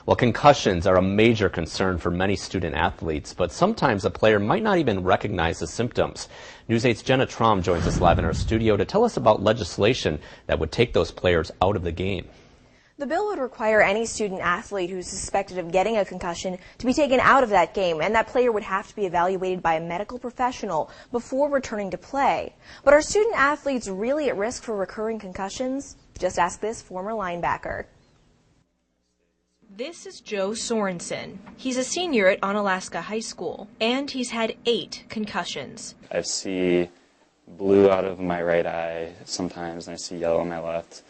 Well, concussions are a major concern for many student athletes, but sometimes a player might not even recognize the symptoms. News 8's Jenna Traum joins us live in our studio to tell us about legislation that would take those players out of the game. The bill would require any student athlete who's suspected of getting a concussion to be taken out of that game, and that player would have to be evaluated by a medical professional before returning to play. But are student athletes really at risk for recurring concussions? Just ask this former linebacker. This is Joe Sorensen. He's a senior at Onalaska High School, and he's had 8 concussions. I see blue out of my right eye sometimes, and I see yellow on my left,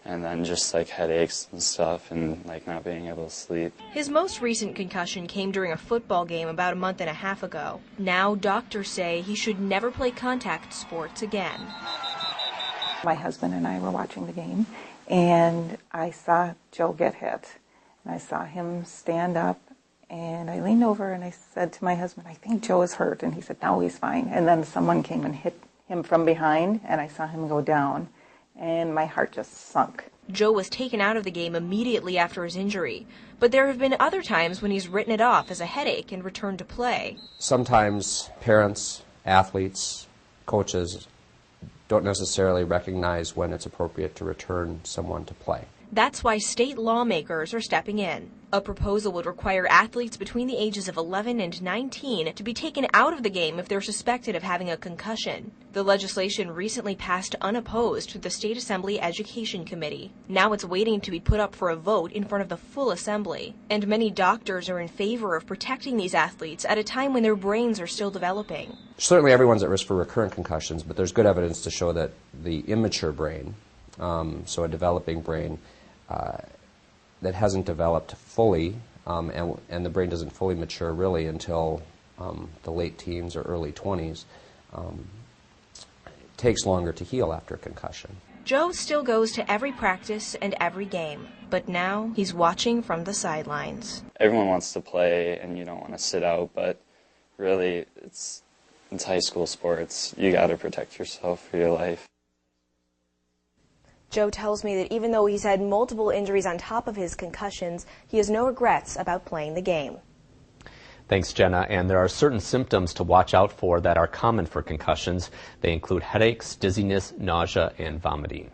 and then just like headaches and stuff, and like not being able to sleep. His most recent concussion came during a football game about a month and a half ago. Now doctors say he should never play contact sports again. My husband and I were watching the game, and I saw Joe get hit. And I saw him stand up, and I leaned over and I said to my husband, "I think Joe is hurt." And he said, "No, he's fine." And then someone came and hit him from behind, and I saw him go down, and my heart just sunk. Joe was taken out of the game immediately after his injury, but there have been other times when he's written it off as a headache and returned to play. Sometimes parents, athletes, coaches don't necessarily recognize when it's appropriate to return someone to play. That's why state lawmakers are stepping in. A proposal would require athletes between the ages of 11 and 19 to be taken out of the game if they're suspected of having a concussion. The legislation recently passed unopposed through the State Assembly Education Committee. Now it's waiting to be put up for a vote in front of the full assembly. And many doctors are in favor of protecting these athletes at a time when their brains are still developing. Certainly everyone's at risk for recurrent concussions, but there's good evidence to show that the immature brain, so a developing brain, that hasn't developed fully, and the brain doesn't fully mature really until the late teens or early 20s, it takes longer to heal after a concussion. Joe still goes to every practice and every game, but now he's watching from the sidelines. Everyone wants to play, and you don't want to sit out, but really it's high school sports. You got to protect yourself for your life. Joe tells me that even though he's had multiple injuries on top of his concussions, he has no regrets about playing the game. Thanks, Jenna. And there are certain symptoms to watch out for that are common for concussions. They include headaches, dizziness, nausea, and vomiting.